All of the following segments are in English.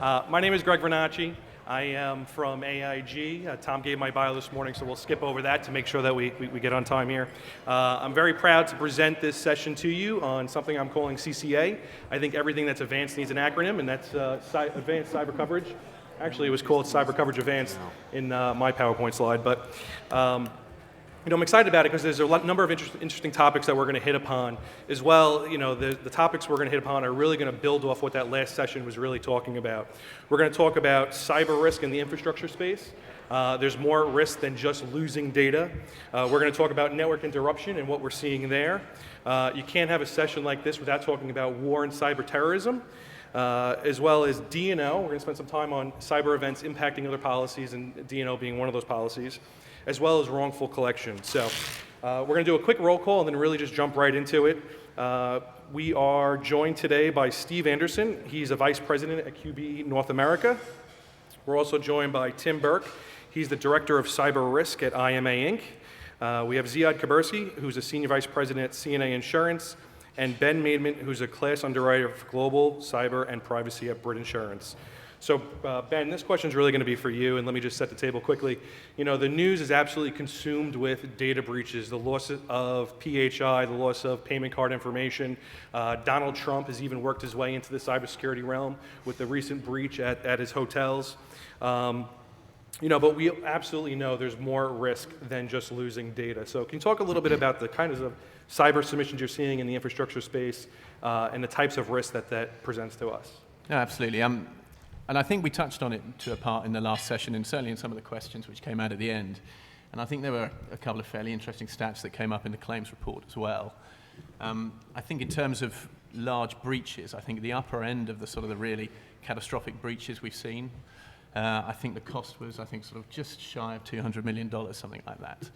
My name is Greg Vernacci. I am from AIG. Tom gave my bio this morning, so we'll skip over that to make sure that we get on time here. I'm very proud to present this session to you on something I'm calling CCA. I think everything that's advanced needs an acronym, and that's Advanced Cyber Coverage. Actually, it was called Cyber Coverage Advanced in my PowerPoint slide, but I'm excited about it because there's a number of interesting topics that we're going to hit upon as well. The topics we're going to hit upon are really going to build off what that last session was really talking about. We're going to talk about cyber risk in the infrastructure space. There's more risk than just losing data. We're going to talk about network interruption and what we're seeing there. You can't have a session like this without talking about war and cyber terrorism, as well as D&O. We're going to spend some time on cyber events impacting other policies, and D&O being one of those policies, as well as wrongful collection. So we're going to do a quick roll call and then really just jump right into it. We are joined today by Steve Anderson. He's a vice president at QBE North America. We're also joined by Tim Burke. He's the director of cyber risk at IMA Inc. We have Ziad Kabersi, who's a senior vice president at CNA Insurance, and Ben Maidment, who's a class underwriter for global cyber and privacy at Brit Insurance. So, Ben, this question is really going to be for you, and let me just set the table quickly. The news is absolutely consumed with data breaches, the loss of PHI, the loss of payment card information. Donald Trump has even worked his way into the cybersecurity realm with the recent breach at his hotels. But we absolutely know there's more risk than just losing data. So can you talk a little bit about the kinds of cyber submissions you're seeing in the infrastructure space and the types of risk that presents to us? No, absolutely. And I think we touched on it to a part in the last session, and certainly in some of the questions which came out at the end. And I think there were a couple of fairly interesting stats that came up in the claims report as well. I think in terms of large breaches, I think the upper end of the really catastrophic breaches we've seen, I think the cost was, just shy of $200 million, something like that.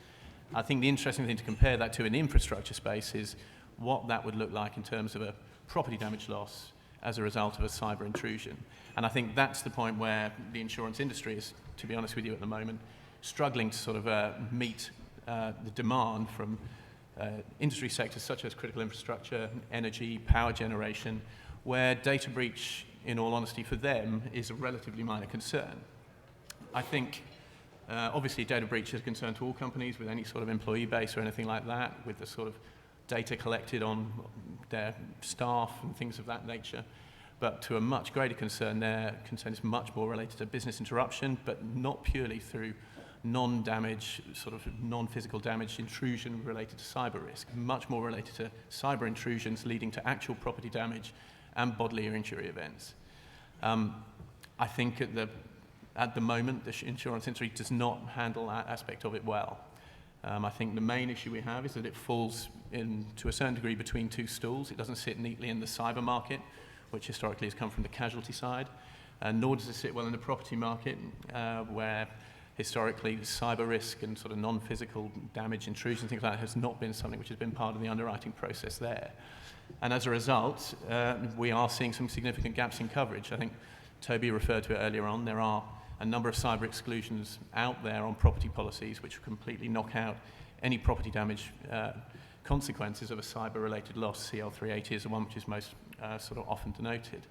I think the interesting thing to compare that to in the infrastructure space is what that would look like in terms of a property damage loss as a result of a cyber intrusion. And I think that's the point where the insurance industry is, to be honest with you at the moment, struggling to meet the demand from industry sectors such as critical infrastructure, energy, power generation, where data breach, in all honesty, for them is a relatively minor concern. I think, obviously, data breach is a concern to all companies with any sort of employee base or anything like that, with the data collected on their staff and things of that nature. But to a much greater concern, their concern is much more related to business interruption, but not purely through non-damage, non-physical damage intrusion related to cyber risk, much more related to cyber intrusions leading to actual property damage and bodily injury events. I think at the moment, the insurance industry does not handle that aspect of it well. I think the main issue we have is that it falls to a certain degree between two stools. It doesn't sit neatly in the cyber market, which historically has come from the casualty side, nor does it sit well in the property market, where historically cyber risk and non-physical damage, intrusion, things like that has not been something which has been part of the underwriting process there. And as a result, we are seeing some significant gaps in coverage. I think Toby referred to it earlier on. There are a number of cyber exclusions out there on property policies which completely knock out any property damage consequences of a cyber-related loss. CL380 is the one which is most often denoted.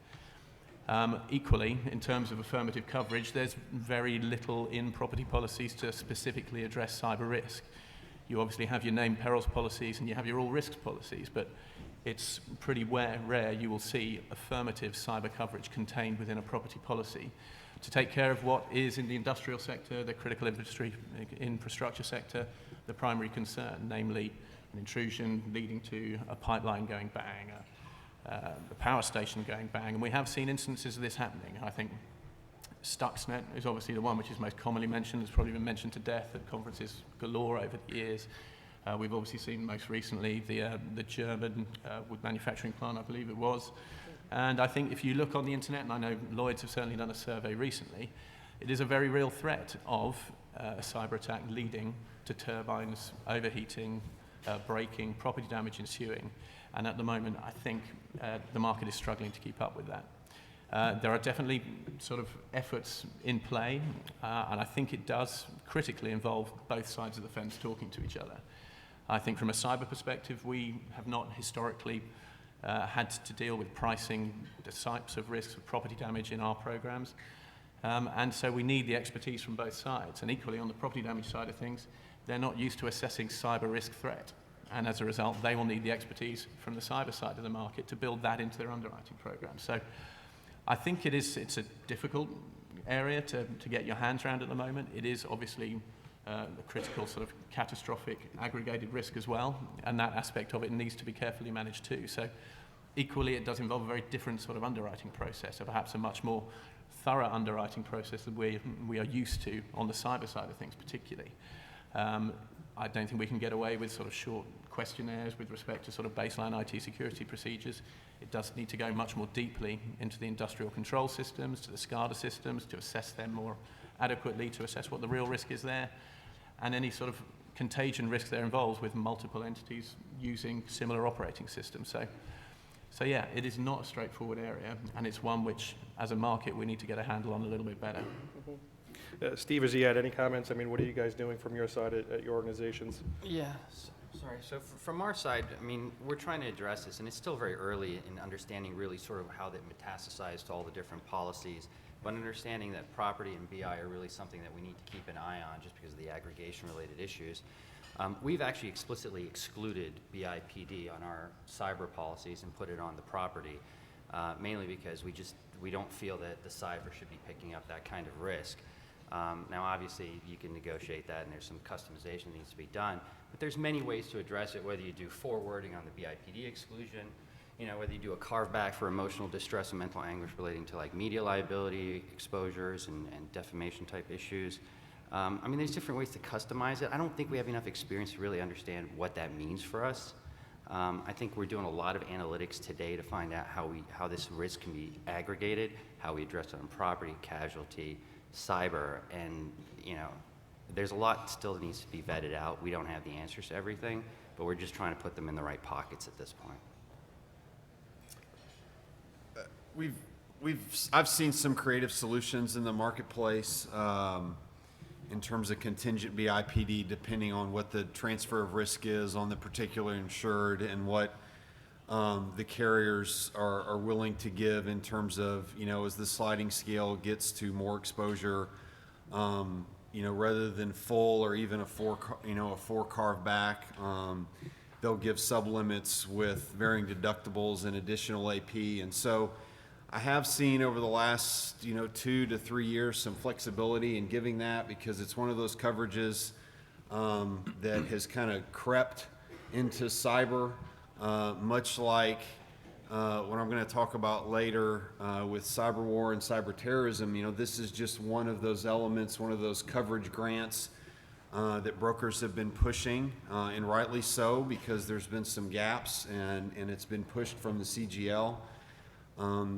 Equally, in terms of affirmative coverage, there's very little in property policies to specifically address cyber risk. You obviously have your named perils policies and you have your all risks policies, but it's pretty rare you will see affirmative cyber coverage contained within a property policy to take care of what is in the industrial sector, the critical infrastructure sector, the primary concern, namely an intrusion leading to a pipeline going bang, a power station going bang. And we have seen instances of this happening. I think Stuxnet is obviously the one which is most commonly mentioned. It's probably been mentioned to death at conferences galore over the years. We've obviously seen most recently the German wood manufacturing plant, I believe it was. And I think if you look on the internet, and I know Lloyd's have certainly done a survey recently, it is a very real threat of a cyber attack leading to turbines overheating, breaking, property damage ensuing. And at the moment, I think the market is struggling to keep up with that. There are definitely efforts in play, and I think it does critically involve both sides of the fence talking to each other. I think from a cyber perspective, we have not historically had to deal with pricing the types of risks of property damage in our programs. And so we need the expertise from both sides. And equally, on the property damage side of things, they're not used to assessing cyber risk threat. And as a result, they will need the expertise from the cyber side of the market to build that into their underwriting program. So I think it's a difficult area to get your hands around at the moment. It is obviously a critical sort of catastrophic aggregated risk as well, and that aspect of it needs to be carefully managed too. So equally, it does involve a very different sort of underwriting process, or perhaps a much more thorough underwriting process that we are used to on the cyber side of things particularly. I don't think we can get away with sort of short questionnaires with respect to sort of baseline IT security procedures. It does need to go much more deeply into the industrial control systems, to the SCADA systems, to assess them more adequately, to assess what the real risk is there, and any sort of contagion risk there involves with multiple entities using similar operating systems. So yeah, it is not a straightforward area, and it's one which, as a market, we need to get a handle on a little bit better. Steve, has he had any comments? I mean, what are you guys doing from your side at your organizations? Yeah, sorry. So from our side, I mean, we're trying to address this, and it's still very early in understanding really sort of how that metastasized to all the different policies, but understanding that property and BI are really something that we need to keep an eye on just because of the aggregation-related issues. We've actually explicitly excluded BIPD on our cyber policies and put it on the property, mainly because we don't feel that the cyber should be picking up that kind of risk. Now, obviously, you can negotiate that, and there's some customization that needs to be done, but there's many ways to address it, whether you do forwarding on the BIPD exclusion, whether you do a carve back for emotional distress and mental anguish relating to like media liability exposures and defamation type issues. I mean, there's different ways to customize it. I don't think we have enough experience to really understand what that means for us. I think we're doing a lot of analytics today to find out how this risk can be aggregated, how we address it on property, casualty, cyber, and there's a lot still that needs to be vetted out. We don't have the answers to everything, but we're just trying to put them in the right pockets at this point. I've seen some creative solutions in the marketplace in terms of contingent BIPD, depending on what the transfer of risk is on the particular insured and what the carriers are willing to give in terms of, as the sliding scale gets to more exposure, rather than full or even a four carve back, they'll give sublimits with varying deductibles and additional AP. And so I have seen over the last, 2 to 3 years some flexibility in giving that, because it's one of those coverages that has kind of crept into cyber, much like what I'm going to talk about later with cyber war and cyber terrorism. This is just one of those elements, one of those coverage grants that brokers have been pushing, and rightly so, because there's been some gaps, and it's been pushed from the CGL.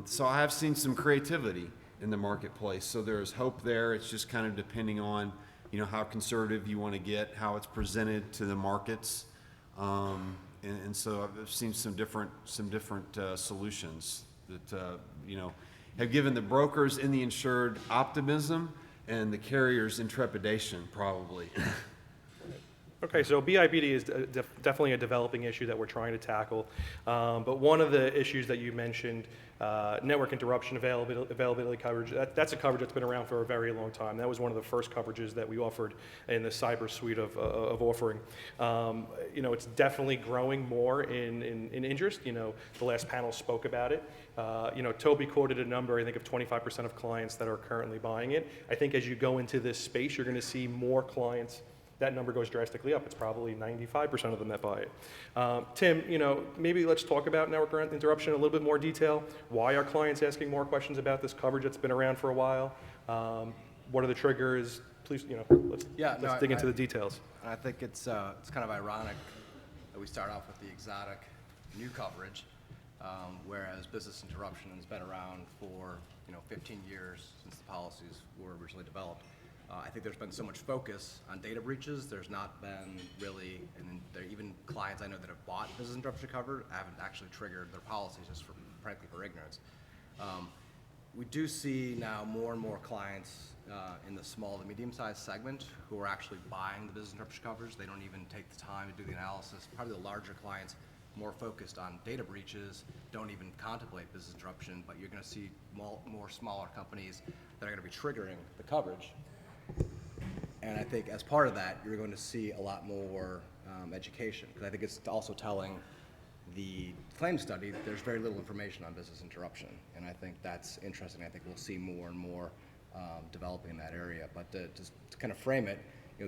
So I have seen some creativity in the marketplace. So there's hope there. It's just kind of depending on, how conservative you want to get, how it's presented to the markets. And so I've seen some different solutions that, have given the brokers and the insured optimism and the carriers intrepidation, probably. Okay, so BIPD is definitely a developing issue that we're trying to tackle. But one of the issues that you mentioned, network interruption availability coverage, that's a coverage that's been around for a very long time. That was one of the first coverages that we offered in the cyber suite of offering. It's definitely growing more in interest. The last panel spoke about it. Toby quoted a number, I think, of 25% of clients that are currently buying it. I think as you go into this space, you're going to see more clients. That number goes drastically up. It's probably 95% of them that buy it. Tim, maybe let's talk about network interruption in a little bit more detail. Why are clients asking more questions about this coverage that's been around for a while? What are the triggers? Please, let's dig into the details. I think it's kind of ironic that we start off with the exotic new coverage, whereas business interruption has been around for 15 years since the policies were originally developed. I think there's been so much focus on data breaches. There's not been really, and there are even clients I know that have bought business interruption cover haven't actually triggered their policies just frankly for ignorance. We do see now more and more clients in the small to medium-sized segment who are actually buying the business interruption coverage. They don't even take the time to do the analysis. Probably the larger clients more focused on data breaches don't even contemplate business interruption, but you're going to see more smaller companies that are going to be triggering the coverage. And I think as part of that, you're going to see a lot more education, because I think it's also telling the claim study that there's very little information on business interruption, and I think that's interesting. I think we'll see more and more developing in that area. But to kind of frame it,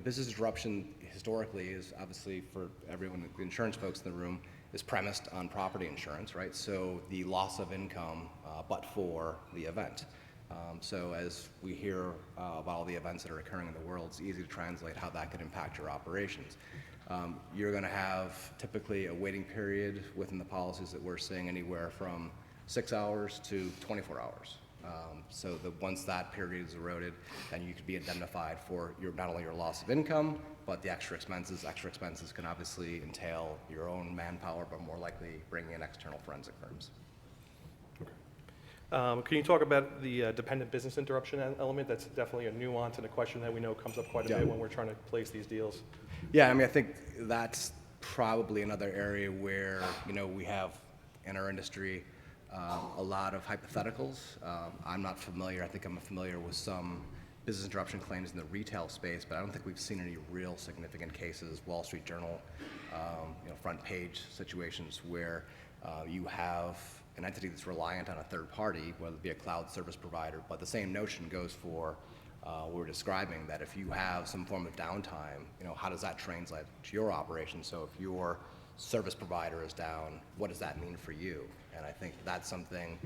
business interruption historically is obviously, for everyone, the insurance folks in the room, is premised on property insurance, right? So the loss of income, but for the event. So as we hear about all the events that are occurring in the world, it's easy to translate how that could impact your operations. You're going to have typically a waiting period within the policies that we're seeing anywhere from 6 hours to 24 hours. So once that period is eroded, then you could be indemnified for not only your loss of income, but the extra expenses. Extra expenses can obviously entail your own manpower, but more likely bringing in external forensic firms. Can you talk about the dependent business interruption element? That's definitely a nuance and a question that we know comes up quite a bit when we're trying to place these deals. Yeah, I mean, I think that's probably another area where, we have in our industry a lot of hypotheticals. I'm not familiar. I think I'm familiar with some business interruption claims in the retail space, but I don't think we've seen any real significant cases, Wall Street Journal, front page situations where you have an entity that's reliant on a third party, whether it be a cloud service provider, but the same notion goes for we're describing that if you have some form of downtime, how does that translate to your operation? So if your service provider is down, what does that mean for you? And I think that's something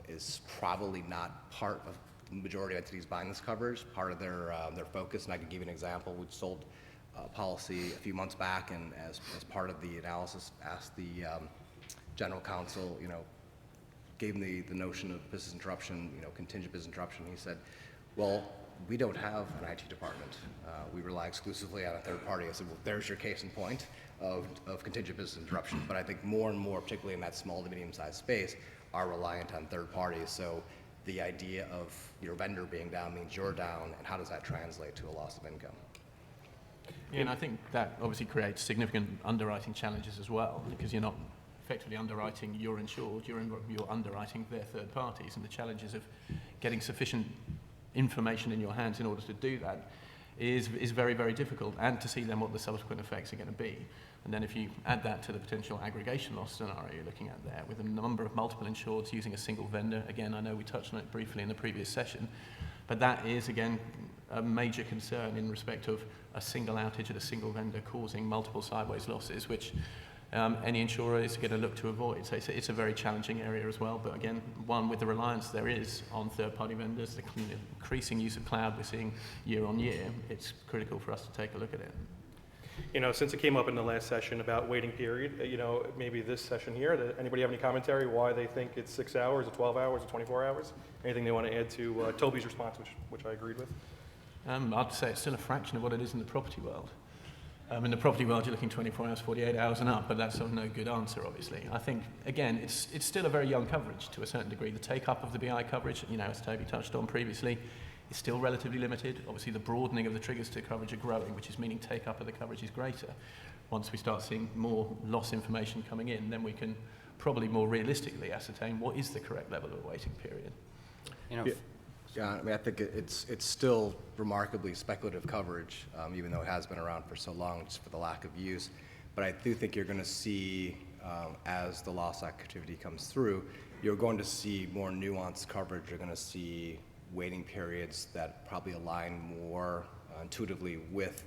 is probably not part of the majority of entities buying this coverage, part of their focus. And I can give you an example. We sold a policy a few months back, and as part of the analysis, asked the general counsel, gave him the notion of business interruption, contingent business interruption. He said, well, we don't have an IT department. We rely exclusively on a third party. I said, well, there's your case in point of contingent business interruption. But I think more and more, particularly in that small to medium-sized space, are reliant on third parties. So the idea of your vendor being down means you're down, and how does that translate to a loss of income? Yeah, and I think that obviously creates significant underwriting challenges as well, because you're not effectively underwriting your insured, you're underwriting their third parties, and the challenges of getting sufficient information in your hands in order to do that is very, very difficult, and to see then what the subsequent effects are going to be. And then if you add that to the potential aggregation loss scenario you're looking at there, with a number of multiple insureds using a single vendor, again, I know we touched on it briefly in the previous session, but that is, again, a major concern in respect of a single outage at a single vendor causing multiple sideways losses, which any insurer is going to look to avoid. So it's a very challenging area as well. But again, one with the reliance there is on third-party vendors, the increasing use of cloud we're seeing year on year, it's critical for us to take a look at it. Since it came up in the last session about waiting period, maybe this session here, anybody have any commentary why they think it's 6 hours or 12 hours or 24 hours? Anything they want to add to Toby's response, which I agreed with? I'd say it's still a fraction of what it is in the property world. In the property world, you're looking 24 hours, 48 hours and up, but that's sort of no good answer, obviously. I think, again, it's still a very young coverage to a certain degree. The take-up of the BI coverage, as Toby touched on previously, is still relatively limited. Obviously, the broadening of the triggers to coverage are growing, which is meaning take-up of the coverage is greater. Once we start seeing more loss information coming in, then we can probably more realistically ascertain what is the correct level of waiting period. Yeah, I mean, I think it's still remarkably speculative coverage, even though it has been around for so long, just for the lack of use. But I do think you're going to see, as the loss activity comes through, you're going to see more nuanced coverage. You're going to see waiting periods that probably align more intuitively with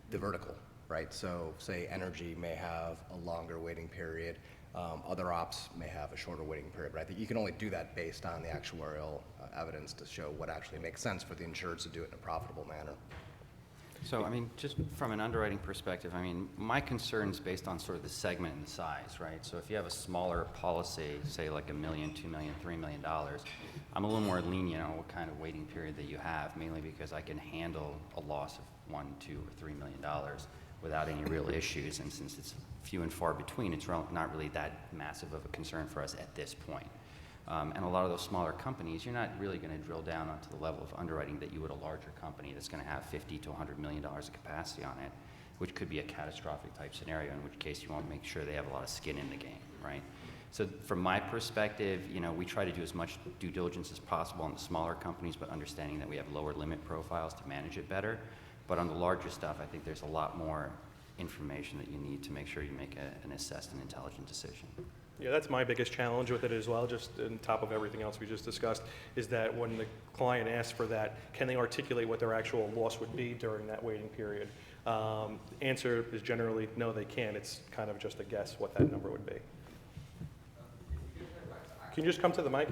the vertical, right? So say energy may have a longer waiting period. Other ops may have a shorter waiting period, but I think you can only do that based on the actuarial evidence to show what actually makes sense for the insureds to do it in a profitable manner. So, just from an underwriting perspective, my concern is based on sort of the segment and the size, right? So if you have a smaller policy, say like $1 million, $2 million, $3 million, I'm a little more lenient on what kind of waiting period that you have, mainly because I can handle a loss of $1, $2, or $3 million without any real issues. And since it's few and far between, it's not really that massive of a concern for us at this point. And a lot of those smaller companies, you're not really going to drill down onto the level of underwriting that you would a larger company that's going to have $50 to $100 million of capacity on it. which could be a catastrophic type scenario, in which case you want to make sure they have a lot of skin in the game, right? So from my perspective, we try to do as much due diligence as possible on the smaller companies, but understanding that we have lower limit profiles to manage it better. But on the larger stuff, I think there's a lot more information that you need to make sure you make an assessed and intelligent decision. Yeah, that's my biggest challenge with it as well, just on top of everything else we just discussed, is that when the client asks for that, can they articulate what their actual loss would be during that waiting period? Answer is generally no, they can't. It's kind of just a guess what that number would be. Can you just come to the mic?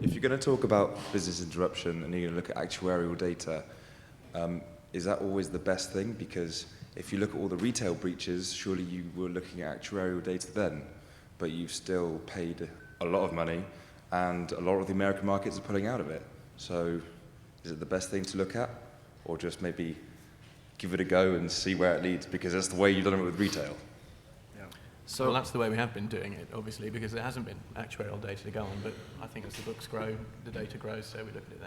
If you're going to talk about business interruption and you're going to look at actuarial data, is that always the best thing? Because if you look at all the retail breaches, surely you were looking at actuarial data then, but you've still paid a lot of money, and a lot of the American markets are pulling out of it. So is it the best thing to look at, or just maybe give it a go and see where it leads? Because that's the way you've done it with retail. So well, that's the way we have been doing it, obviously, because there hasn't been actuarial data to go on. But I think as the books grow, the data grows, so we look at it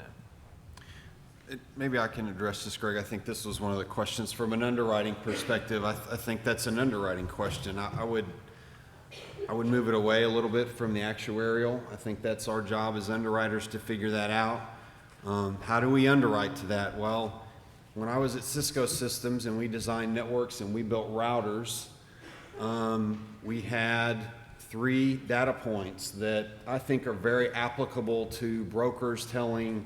there. Maybe I can address this, Greg. I think this was one of the questions from an underwriting perspective. I think that's an underwriting question. I would move it away a little bit from the actuarial. I think that's our job as underwriters to figure that out. How do we underwrite to that? Well, when I was at Cisco Systems and we designed networks and we built routers, we had 3 data points that I think are very applicable to brokers telling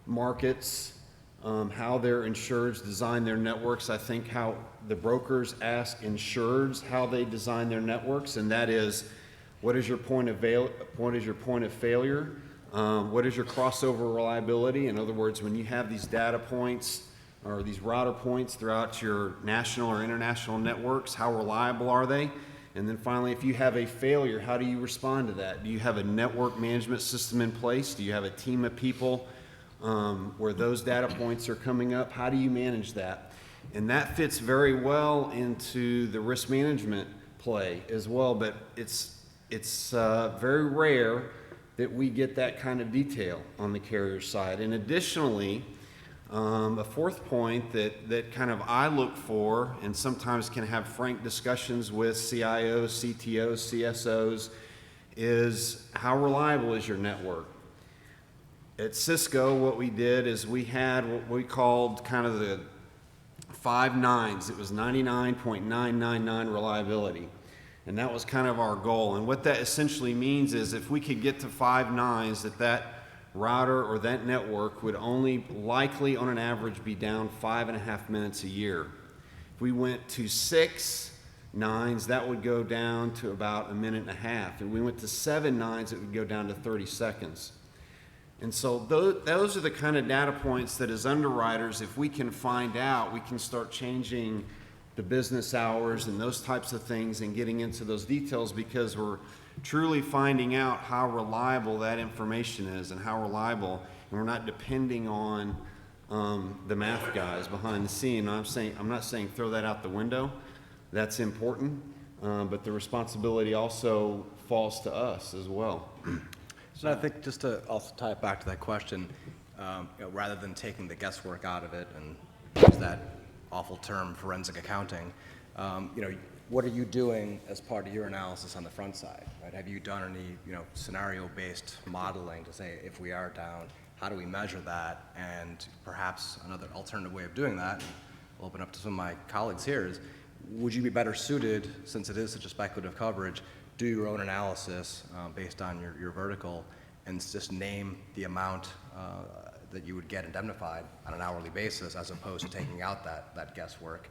markets how their insureds design their networks. I think how the brokers ask insureds how they design their networks, and that is, what is your point of failure? What is your crossover reliability? In other words, when you have these data points or these router points throughout your national or international networks, how reliable are they? And then finally, if you have a failure, how do you respond to that? Do you have a network management system in place? Do you have a team of people where those data points are coming up? How do you manage that? And that fits very well into the risk management play as well, but it's very rare that we get that kind of detail on the carrier side. And additionally, a fourth point that kind of I look for and sometimes can have frank discussions with CIOs, CTOs, CSOs is how reliable is your network? At Cisco, what we did is we had what we called kind of the 5 nines. It was 99.999 reliability. And that was kind of our goal. And what that essentially means is if we could get to 5 nines, that router or that network would only likely on an average be down 5.5 minutes a year. If we went to 6 nines, that would go down to about 1.5 minutes. If we went to 7 nines, it would go down to 30 seconds. And so those are the kind of data points that as underwriters, if we can find out, we can start changing the business hours and those types of things and getting into those details, because we're truly finding out how reliable that information is and how reliable, and we're not depending on the math guys behind the scene. I'm not saying throw that out the window. That's important, but the responsibility also falls to us as well. So I think just to also tie it back to that question, rather than taking the guesswork out of it and use that awful term forensic accounting, what are you doing as part of your analysis on the front side? Right? Have you done any scenario-based modeling to say if we are down, how do we measure that? And perhaps another alternative way of doing that, and I'll open up to some of my colleagues here, is would you be better suited, since it is such a speculative coverage, do your own analysis based on your vertical and just name the amount that you would get indemnified on an hourly basis, as opposed to taking out that guesswork?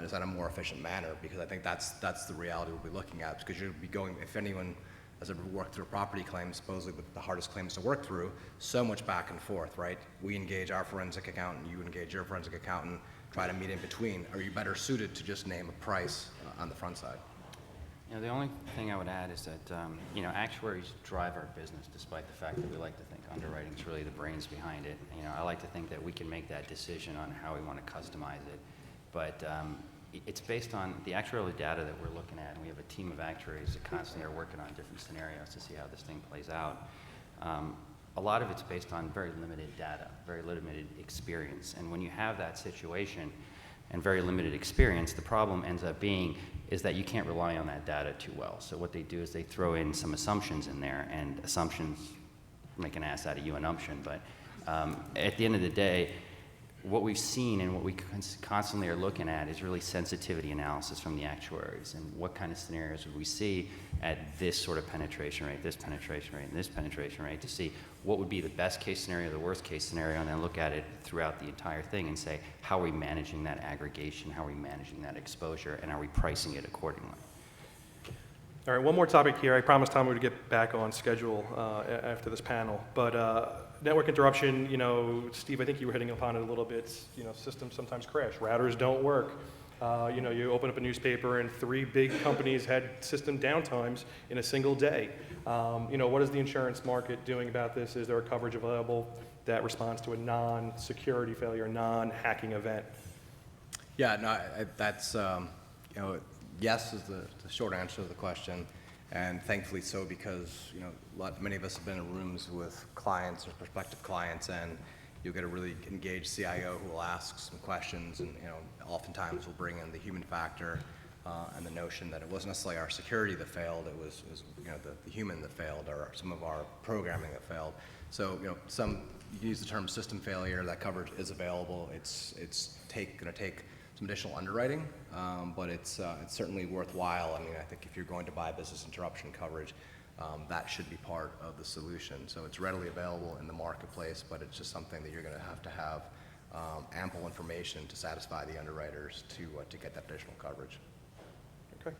Is that a more efficient manner? Because I think that's the reality we'll be looking at, because you'll be going, if anyone has ever worked through a property claim, supposedly the hardest claims to work through, so much back and forth, right? We engage our forensic accountant, you engage your forensic accountant, try to meet in between. Are you better suited to just name a price on the front side? The only thing I would add is that, actuaries drive our business, despite the fact that we like to think underwriting is really the brains behind it. I like to think that we can make that decision on how we want to customize it. But it's based on the actuarial data that we're looking at, and we have a team of actuaries that constantly are working on different scenarios to see how this thing plays out. A lot of it's based on very limited data, very limited experience. And when you have that situation and very limited experience, the problem ends up being is that you can't rely on that data too well. So what they do is they throw in some assumptions in there, and assumptions make an ass out of you and umption. But at the end of the day, what we've seen and what we constantly are looking at is really sensitivity analysis from the actuaries, and what kind of scenarios would we see at this sort of penetration rate, this penetration rate, and this penetration rate, to see what would be the best case scenario, the worst case scenario, and then look at it throughout the entire thing and say, how are we managing that aggregation, how are we managing that exposure, and are we pricing it accordingly? All right, one more topic here. I promised Tom we would get back on schedule after this panel. But network interruption, you know, Steve, I think you were hitting upon it a little bit. You know, systems sometimes crash. Routers don't work. You know, you open up a newspaper and 3 big companies had system downtimes in a single day. You know, what is the insurance market doing about this? Is there a coverage available that responds to a non-security failure, non-hacking event? Yeah, no, that's, you know, yes is the short answer to the question, and thankfully so, because, you know, many of us have been in rooms with clients or prospective clients, and you'll get a really engaged CIO who will ask some questions, and, you know, oftentimes will bring in the human factor and the notion that it wasn't necessarily our security that failed, it was you know, the human that failed, or some of our programming that failed. So, you know, you use the term system failure, that coverage is available. It's going to take some additional underwriting, but it's certainly worthwhile. I mean, I think if you're going to buy business interruption coverage, that should be part of the solution. So it's readily available in the marketplace, but it's just something that you're going to have ample information to satisfy the underwriters to get that additional coverage. Okay.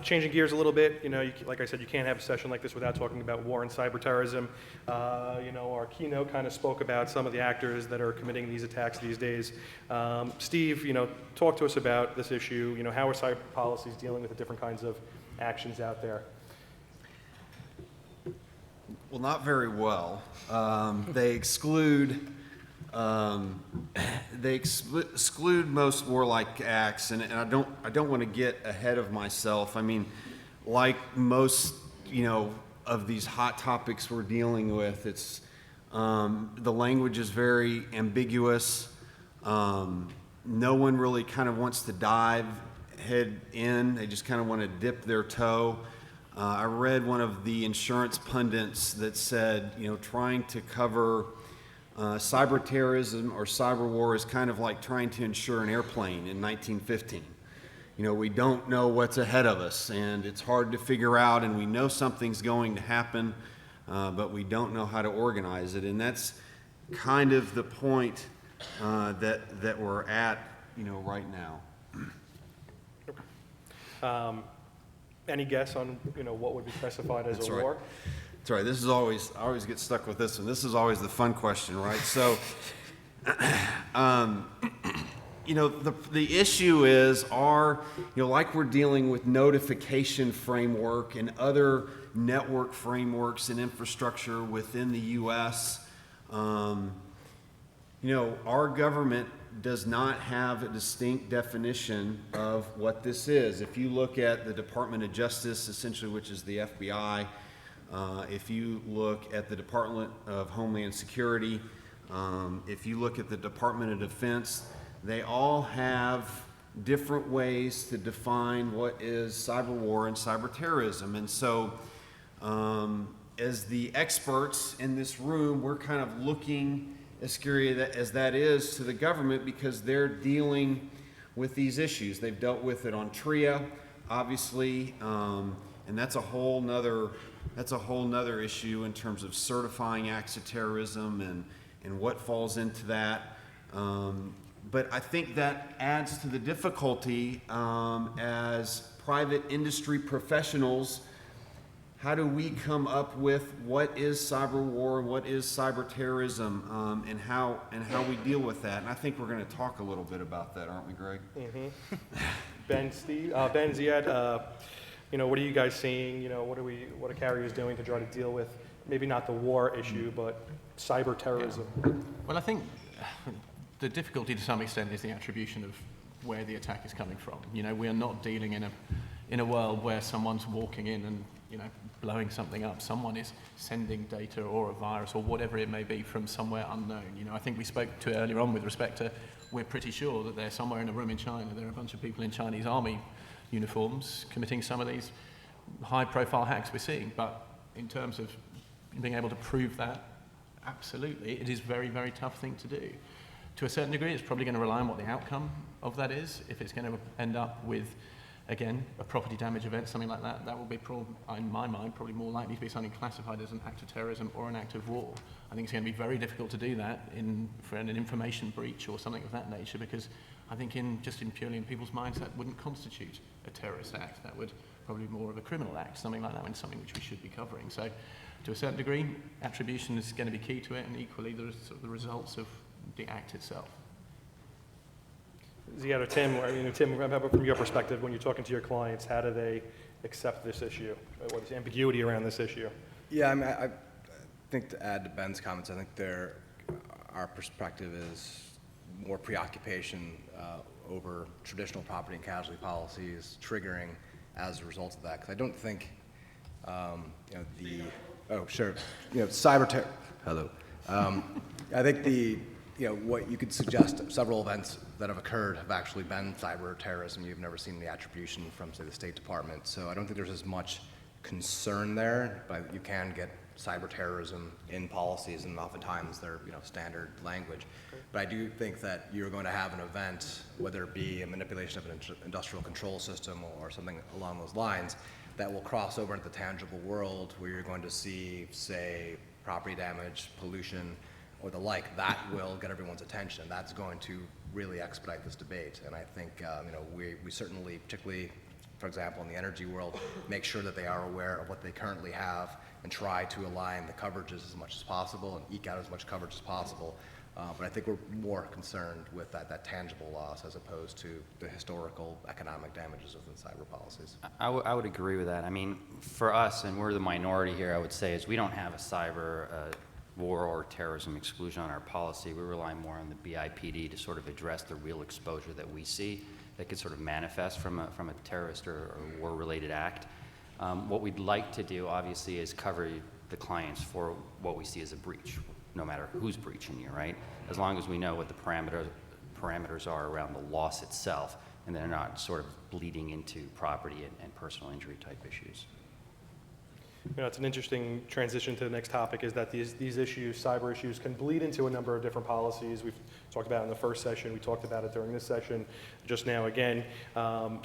Changing gears a little bit, you know, like I said, you can't have a session like this without talking about war and cyber terrorism. You know, our keynote kind of spoke about some of the actors that are committing these attacks these days. Steve, you know, talk to us about this issue. You know, how are cyber policies dealing with the different kinds of actions out there? Well, not very well. They exclude most warlike acts, and I don't want to get ahead of myself. I mean, like most, you know, of these hot topics we're dealing with, it's the language is very ambiguous. No one really kind of wants to dive head in. They just kind of want to dip their toe. I read one of the insurance pundits that said, you know, trying to cover cyber terrorism or cyber war is kind of like trying to insure an airplane in 1915. You know, we don't know what's ahead of us, and it's hard to figure out, and we know something's going to happen, but we don't know how to organize it. And that's kind of the point that we're at, you know, right now. Any guess on, you know, what would be specified as That's a right. war? That's right. This is always, I always get stuck with this one. This is always the fun question, right? So, you know, the issue is, you know, like we're dealing with notification framework and other network frameworks and infrastructure within the U.S., you know, our government does not have a distinct definition of what this is. If you look at the Department of Justice, essentially, which is the FBI, if you look at the Department of Homeland Security, if you look at the Department of Defense, they all have different ways to define what is cyber war and cyber terrorism. And so, as the experts in this room, we're kind of looking, as scary as that is, to the government, because they're dealing with these issues. They've dealt with it on TRIA, obviously, and that's a whole nother issue in terms of certifying acts of terrorism and what falls into that. But I think that adds to the difficulty as private industry professionals. How do we come up with what is cyber war, what is cyber terrorism, and how we deal with that? And I think we're going to talk a little bit about that, aren't we, Greg? Mm-hmm. Ben, Ziad, you know, what are you guys seeing? You know, what are carriers doing to try to deal with maybe not the war issue, but cyber terrorism? Well, I think the difficulty to some extent is the attribution of where the attack is coming from. You know, we are not dealing in a world where someone's walking in and, you know, blowing something up. Someone is sending data or a virus or whatever it may be from somewhere unknown. You know, I think we spoke to earlier on with respect to, we're pretty sure that they're somewhere in a room in China. There are a bunch of people in Chinese army uniforms committing some of these high-profile hacks we're seeing. But in terms of being able to prove that, absolutely, it is a very, very tough thing to do. To a certain degree, it's probably going to rely on what the outcome of that is. If it's going to end up with, again, a property damage event, something like that, that will be, in my mind, probably more likely to be something classified as an act of terrorism or an act of war. I think it's going to be very difficult to do that for an information breach or something of that nature, because I think purely in people's minds, that wouldn't constitute a terrorist act. That would probably be more of a criminal act, something like that, and something which we should be covering. So, to a certain degree, attribution is going to be key to it, and equally, the results of the act itself. Ziad or Tim, Tim, from your perspective, when you're talking to your clients, how do they accept this issue? What is ambiguity around this issue? Yeah, I mean, I think to add to Ben's comments, I think our perspective is more preoccupation over traditional property and casualty policies triggering as a result of that. Because I don't think, hello. I think what you could suggest, several events that have occurred have actually been cyber terrorism. You've never seen the attribution from, say, the State Department. So I don't think there's as much concern there, but you can get cyber terrorism in policies, and oftentimes they're standard language. But I do think that you're going to have an event, whether it be a manipulation of an industrial control system or something along those lines, that will cross over into the tangible world where you're going to see, say, property damage, pollution, or the like. That will get everyone's attention. That's going to really expedite this debate. And I think we certainly, particularly, for example, in the energy world, make sure that they are aware of what they currently have and try to align the coverages as much as possible and eke out as much coverage as possible. But I think we're more concerned with that tangible loss as opposed to the historical economic damages within cyber policies. I would agree with that. I mean, for us, and we're the minority here, I would say, is we don't have a cyber war or terrorism exclusion on our policy. We rely more on the BIPD to sort of address the real exposure that we see that could sort of manifest from a terrorist or war-related act. What we'd like to do, obviously, is cover the clients for what we see as a breach, no matter who's breaching you, right? As long as we know what the parameters are around the loss itself, and they're not sort of bleeding into property and personal injury type issues. It's an interesting transition to the next topic, is that these issues, cyber issues, can bleed into a number of different policies. We've talked about it in the first session. We talked about it during this session just now again.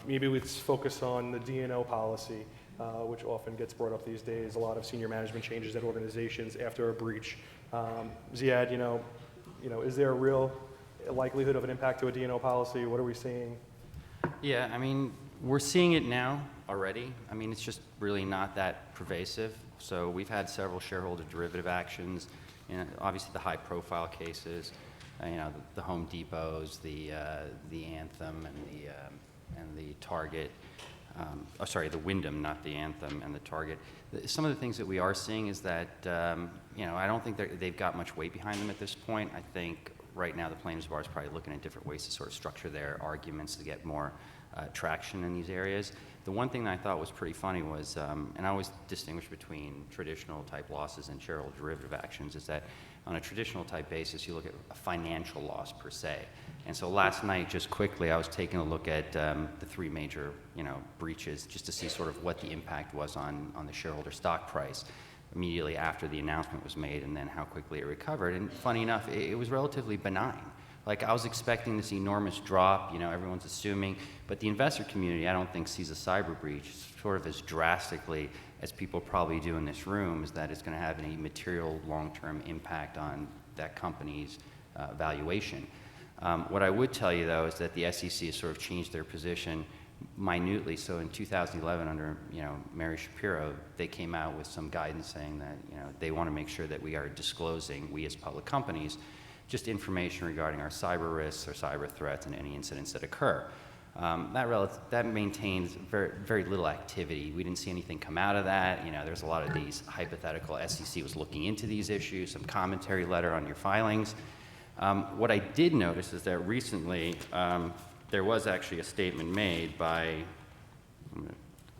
Maybe let's focus on the D&O policy, which often gets brought up these days. A lot of senior management changes at organizations after a breach. Ziad, is there a real likelihood of an impact to a D&O policy? What are we seeing? Yeah, I mean, we're seeing it now already. I mean, it's just really not that pervasive. So we've had several shareholder derivative actions, obviously the high-profile cases, the Home Depots, the Anthem, and the Target. The Wyndham, not the Anthem, and the Target. Some of the things that we are seeing is that, I don't think they've got much weight behind them at this point. I think right now the plaintiffs' bar is probably looking at different ways to sort of structure their arguments to get more traction in these areas. The one thing that I thought was pretty funny was, and I always distinguish between traditional type losses and shareholder derivative actions, is that on a traditional type basis, you look at a financial loss per se. And so last night, just quickly, I was taking a look at the three major, breaches, just to see sort of what the impact was on the shareholder stock price immediately after the announcement was made, and then how quickly it recovered. And funny enough, it was relatively benign. Like, I was expecting this enormous drop, everyone's assuming, but the investor community, I don't think, sees a cyber breach sort of as drastically as people probably do in this room, is that it's going to have any material long-term impact on that company's valuation. What I would tell you, though, is that the SEC has sort of changed their position minutely. So in 2011, under Mary Shapiro, they came out with some guidance saying that they want to make sure that we are disclosing, we as public companies, just information regarding our cyber risks or cyber threats and any incidents that occur. That maintains very, very little activity. We didn't see anything come out of that. There's a lot of these hypothetical, SEC was looking into these issues, some commentary letter on your filings. What I did notice is that recently, there was actually a statement made by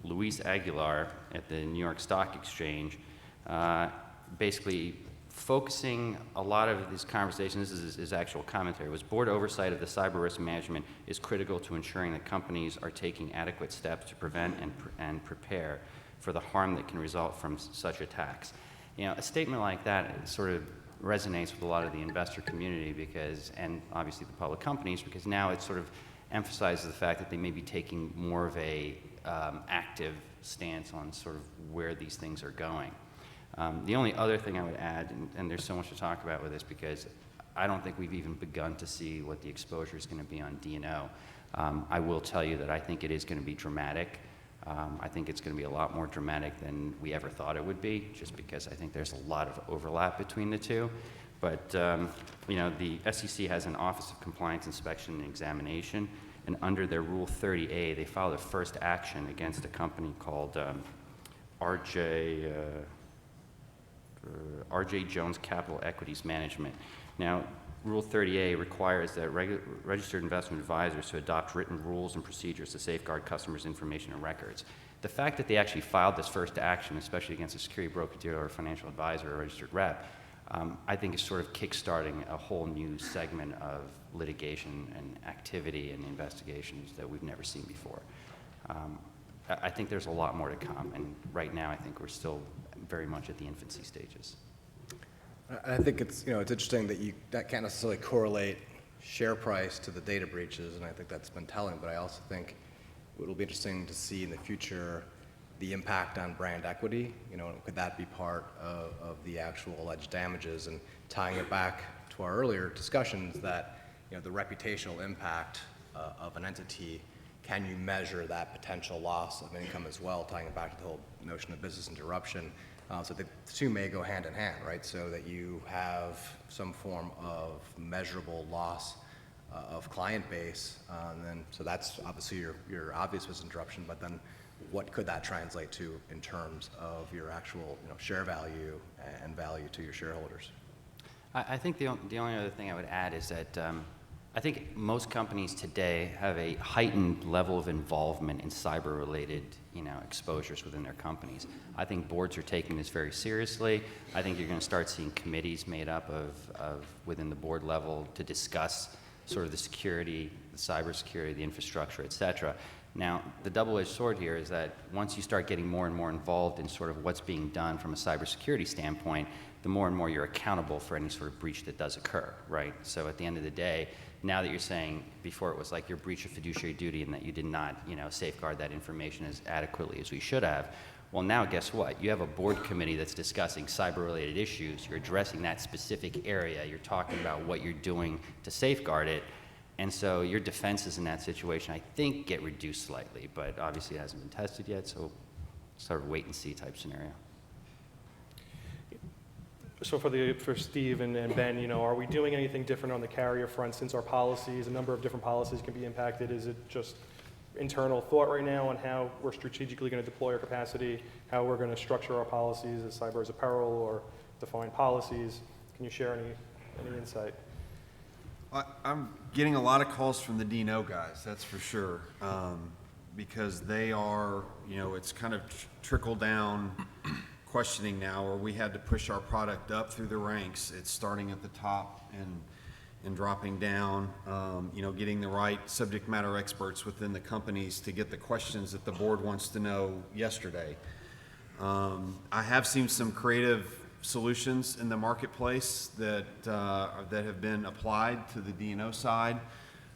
Luis Aguilar at the New York Stock Exchange, basically focusing a lot of these conversations, this is his actual commentary, was board oversight of the cyber risk management is critical to ensuring that companies are taking adequate steps to prevent and prepare for the harm that can result from such attacks. You know, a statement like that sort of resonates with a lot of the investor community because, and obviously the public companies, because now it sort of emphasizes the fact that they may be taking more of a active stance on sort of where these things are going. The only other thing I would add, and there's so much to talk about with this because I don't think we've even begun to see what the exposure is going to be on D&O. I will tell you that I think it is going to be dramatic. I think it's going to be a lot more dramatic than we ever thought it would be, just because I think there's a lot of overlap between the two. But, you know, the SEC has an Office of Compliance Inspection and Examination, and under their Rule 30A, they filed a first action against a company called RJ Jones Capital Equities Management. Now, Rule 30A requires that registered investment advisors to adopt written rules and procedures to safeguard customers' information and records. The fact that they actually filed this first action, especially against a security broker-dealer or financial advisor or registered rep, I think is sort of kickstarting a whole new segment of litigation and activity and investigations that we've never seen before. I think there's a lot more to come, and right now I think we're still very much at the infancy stages. I think it's, you know, it's interesting that that can't necessarily correlate share price to the data breaches, and I think that's been telling, but I also think it'll be interesting to see in the future the impact on brand equity. You know, could that be part of the actual alleged damages, and tying it back to our earlier discussions that, you know, the reputational impact of an entity, can you measure that potential loss of income as well, tying it back to the whole notion of business interruption. So the two may go hand in hand, right? So that you have some form of measurable loss of client base, and then so that's obviously your obvious business interruption. But then, what could that translate to in terms of your actual, you know, share value and value to your shareholders? I think the only other thing I would add is that I think most companies today have a heightened level of involvement in cyber-related, you know, exposures within their companies. I think boards are taking this very seriously. I think you're going to start seeing committees made up of within the board level to discuss sort of the security, the cybersecurity, the infrastructure, et cetera. Now, the double-edged sword here is that once you start getting more and more involved in sort of what's being done from a cybersecurity standpoint, the more and more you're accountable for any sort of breach that does occur, right? So at the end of the day, now that you're saying, before it was like your breach of fiduciary duty and that you did not, you know, safeguard that information as adequately as we should have, well, now guess what? You have a board committee that's discussing cyber-related issues. You're addressing that specific area. You're talking about what you're doing to safeguard it. And so your defenses in that situation, I think, get reduced slightly, but obviously it hasn't been tested yet, so sort of wait and see type scenario. So for Steve and Ben, you know, are we doing anything different on the carrier front since our policies, a number of different policies can be impacted? Is it just internal thought right now on how we're strategically going to deploy our capacity, how we're going to structure our policies as cyber as a peril or define policies? Can you share any insight? I'm getting a lot of calls from the D&O guys, that's for sure, because they are, you know, it's kind of trickle down questioning now, where we had to push our product up through the ranks. It's starting at the top and dropping down, you know, getting the right subject matter experts within the companies to get the questions that the board wants to know yesterday. I have seen some creative solutions in the marketplace that have been applied to the D&O side.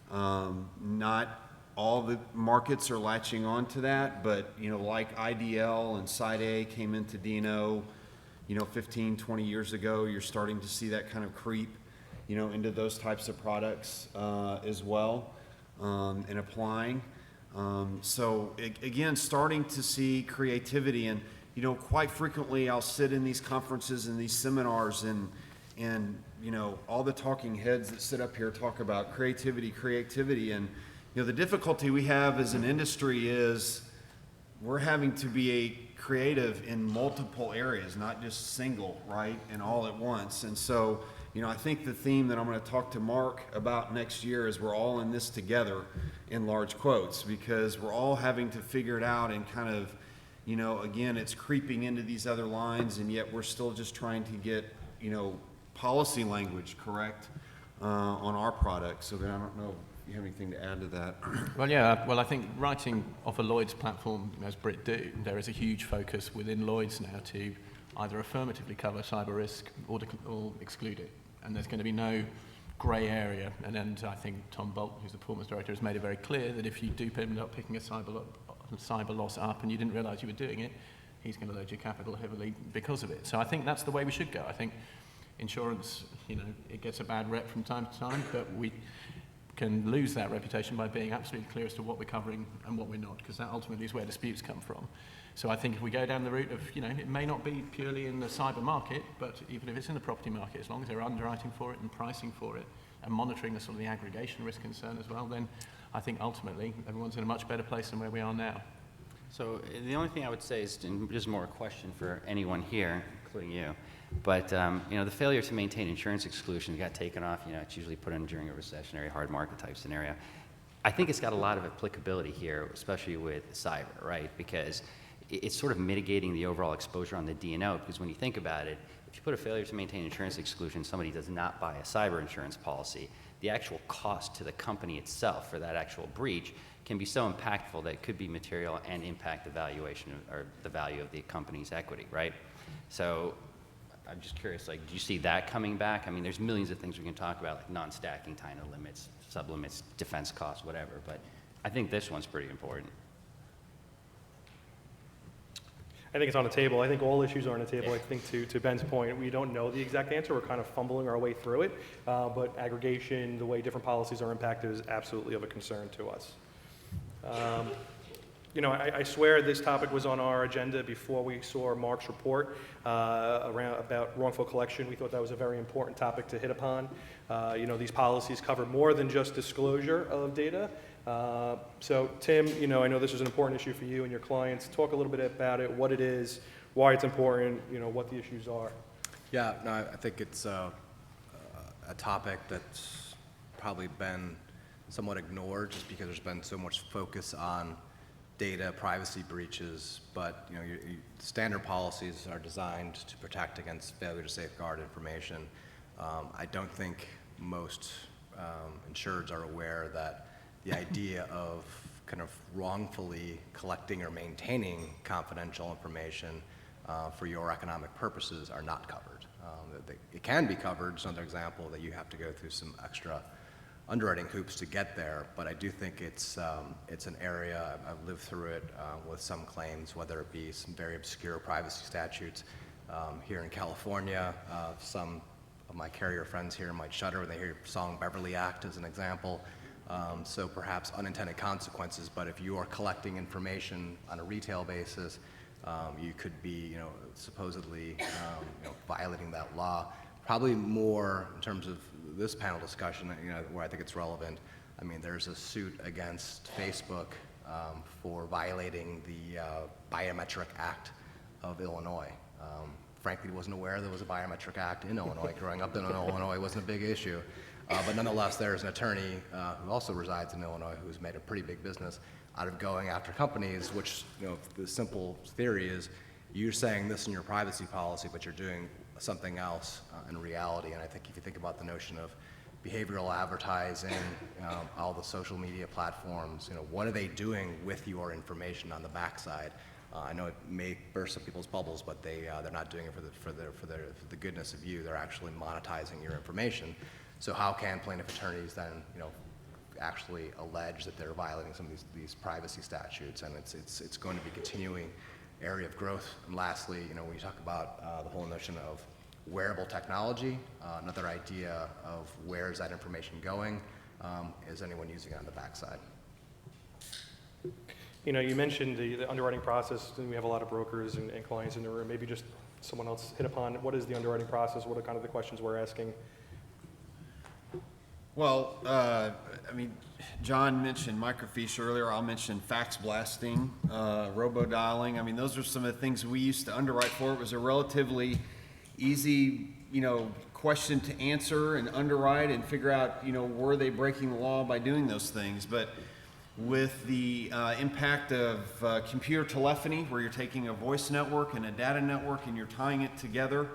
Not all the markets are latching on to that, but, you know, like IDL and Side A came into D&O, you know, 15, 20 years ago. You're starting to see that kind of creep, you know, into those types of products as well, and applying. So again, starting to see creativity, and, you know, quite frequently I'll sit in these conferences and these seminars, and you know, all the talking heads that sit up here talk about creativity, and, you know, the difficulty we have as an industry is we're having to be creative in multiple areas, not just single, right, and all at once. And so I think the theme that I'm going to talk to Mark about next year is we're all in this together in large quotes, because we're all having to figure it out and kind of, again, it's creeping into these other lines, and yet we're still just trying to get, policy language correct on our product. So then I don't know if you have anything to add to that. Well, yeah. Well, I think writing off a Lloyd's platform, as Brit do, there is a huge focus within Lloyd's now to either affirmatively cover cyber risk or exclude it. And there's going to be no grey area. And then I think Tom Bolt, who's the performance director, has made it very clear that if you do end up picking a cyber loss up and you didn't realise you were doing it, he's going to load your capital heavily because of it. So I think that's the way we should go. I think insurance, it gets a bad rep from time to time, but we can lose that reputation by being absolutely clear as to what we're covering and what we're not, because that ultimately is where disputes come from. So I think if we go down the route of, it may not be purely in the cyber market, but even if it's in the property market, as long as they're underwriting for it and pricing for it and monitoring the sort of the aggregation risk concern as well, then I think ultimately everyone's in a much better place than where we are now. So the only thing I would say is, and just more a question for anyone here, including you, but the failure to maintain insurance exclusions got taken off. It's usually put in during a recessionary hard market type scenario. I think it's got a lot of applicability here, especially with cyber, right? Because it's sort of mitigating the overall exposure on the D&O, because when you think about it, if you put a failure to maintain insurance exclusion, somebody does not buy a cyber insurance policy, the actual cost to the company itself for that actual breach can be so impactful that it could be material and impact the valuation or the value of the company's equity, right? So I'm just curious, do you see that coming back? I mean, there's millions of things we can talk about, like non-stacking kind of limits, sublimits, defense costs, whatever, but I think this one's pretty important. I think it's on the table. I think all issues are on the table. I think to Ben's point, we don't know the exact answer. We're kind of fumbling our way through it. But aggregation, the way different policies are impacted, is absolutely of a concern to us. I swear this topic was on our agenda before we saw Mark's report about wrongful collection. We thought that was a very important topic to hit upon. These policies cover more than just disclosure of data. So Tim, I know this is an important issue for you and your clients. Talk a little bit about it, what it is, why it's important, what the issues are. Yeah, no, I think it's a topic that's probably been somewhat ignored just because there's been so much focus on data privacy breaches, but standard policies are designed to protect against failure to safeguard information. I don't think most insureds are aware that the idea of kind of wrongfully collecting or maintaining confidential information for your economic purposes are not covered. It can be covered. It's another example that you have to go through some extra underwriting hoops to get there, but I do think it's an area, I've lived through it with some claims, whether it be some very obscure privacy statutes here in California. Some of my carrier friends here might shudder when they hear Song Beverly Act as an example. So perhaps unintended consequences, but if you are collecting information on a retail basis, you could be, supposedly, violating that law. Probably more in terms of this panel discussion, where I think it's relevant. I mean, there's a suit against Facebook for violating the Biometric Act of Illinois. Frankly, wasn't aware there was a Biometric Act in Illinois. Growing up in Illinois wasn't a big issue. But nonetheless, there's an attorney who also resides in Illinois who's made a pretty big business out of going after companies, which, the simple theory is you're saying this in your privacy policy, but you're doing something else in reality. And I think if you think about the notion of behavioral advertising, all the social media platforms, what are they doing with your information on the backside? I know it may burst some people's bubbles, but they're not doing it for the goodness of you. They're actually monetizing your information. So how can plaintiff attorneys then, actually allege that they're violating some of these privacy statutes? And it's going to be continuing area of growth. And lastly, when you talk about the whole notion of wearable technology, another idea of where is that information going? Is anyone using it on the backside? You mentioned the underwriting process, and we have a lot of brokers and clients in the room. Maybe just someone else hit upon what is the underwriting process? What are kind of the questions we're asking? Well, John mentioned microfiche earlier. I'll mention fax blasting, robodialing. Those are some of the things we used to underwrite for. It was a relatively easy, question to answer and underwrite and figure out, were they breaking the law by doing those things. But with the impact of computer telephony, where you're taking a voice network and a data network and you're tying it together,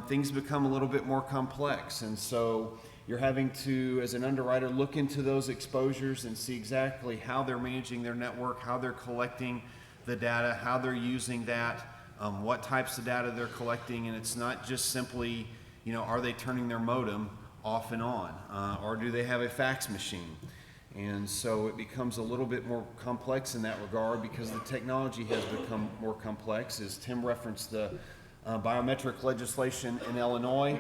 things become a little bit more complex. And so you're having to, as an underwriter, look into those exposures and see exactly how they're managing their network, how they're collecting the data, how they're using that, what types of data they're collecting. And it's not just simply, are they turning their modem off and on, or do they have a fax machine? And so it becomes a little bit more complex in that regard because the technology has become more complex. As Tim referenced the biometric legislation in Illinois,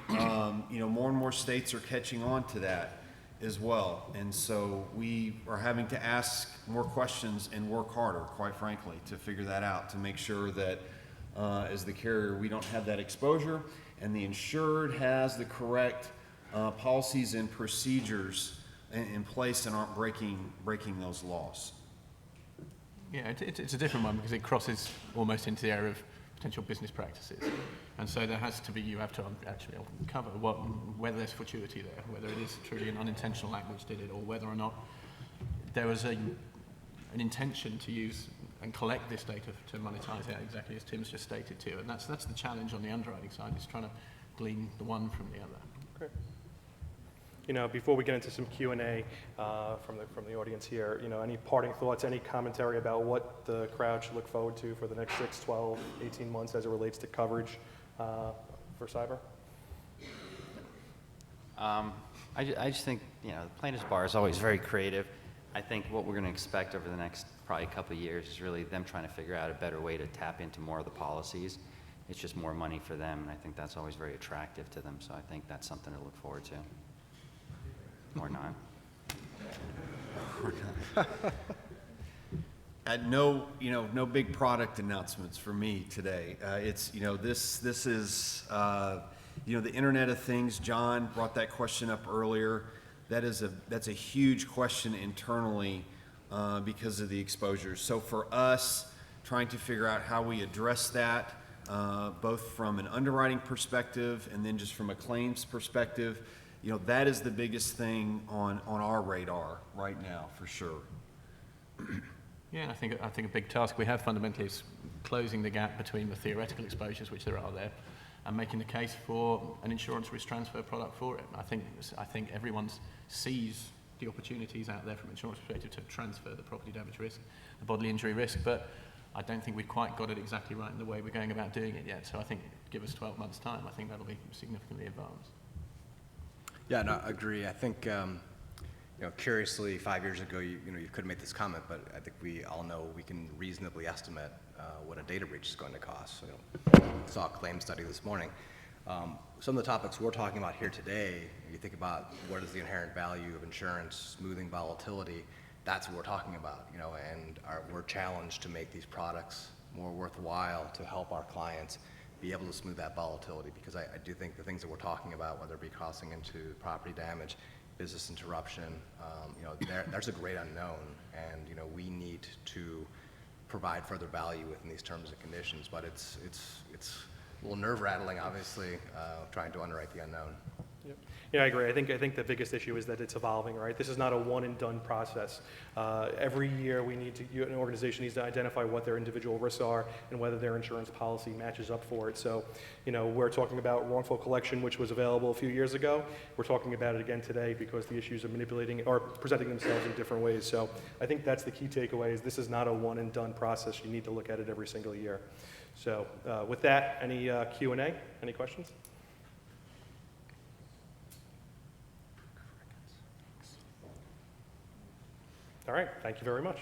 more and more states are catching on to that as well. And so we are having to ask more questions and work harder, quite frankly, to figure that out, to make sure that as the carrier, we don't have that exposure and the insured has the correct policies and procedures in place and aren't breaking those laws. Yeah, it's a different one because it crosses almost into the area of potential business practices. And so there has to be, you have to actually cover whether there's fortuity there, whether it is truly an unintentional act which did it, or whether or not there was an intention to use and collect this data to monetize it exactly as Tim's just stated too. And that's the challenge on the underwriting side, is trying to glean the one from the other. Great. Before we get into some Q&A from the audience here, any parting thoughts, any commentary about what the crowd should look forward to for the next 6, 12, 18 months as it relates to coverage for cyber? I just think, the plaintiff's bar is always very creative. I think what we're going to expect over the next probably couple of years is really them trying to figure out a better way to tap into more of the policies. It's just more money for them, and I think that's always very attractive to them. So I think that's something to look forward to. Or not. No big product announcements for me today. It's, this is, the Internet of Things. John brought that question up earlier. That's a huge question internally because of the exposures. So for us, trying to figure out how we address that, both from an underwriting perspective and then just from a claims perspective, that is the biggest thing on our radar right now, for sure. Yeah, I think a big task we have fundamentally is closing the gap between the theoretical exposures, which there are there, and making the case for an insurance risk transfer product for it. I think everyone sees the opportunities out there from an insurance perspective to transfer the property damage risk, the bodily injury risk, but I don't think we've quite got it exactly right in the way we're going about doing it yet. So I think give us 12 months' time, I think that'll be significantly advanced. Yeah, no, I agree. I think, curiously, 5 years ago, you could have made this comment, but I think we all know we can reasonably estimate what a data breach is going to cost. So, saw a claim study this morning. Some of the topics we're talking about here today, you think about what is the inherent value of insurance, smoothing volatility, that's what we're talking about, and we're challenged to make these products more worthwhile to help our clients be able to smooth that volatility, because I do think the things that we're talking about, whether it be crossing into property damage, business interruption, there's a great unknown, and we need to provide further value within these terms and conditions. But it's a little nerve-rattling, obviously, trying to underwrite the unknown. Yep. Yeah, I agree. I think the biggest issue is that it's evolving, right? This is not a one and done process. Every year an organization needs to identify what their individual risks are and whether their insurance policy matches up for it. So, we're talking about wrongful collection, which was available a few years ago. We're talking about it again today because the issues are manipulating or presenting themselves in different ways. So I think that's the key takeaway, is this is not a one and done process. You need to look at it every single year. So with that, any Q&A? Any questions? All right, thank you very much.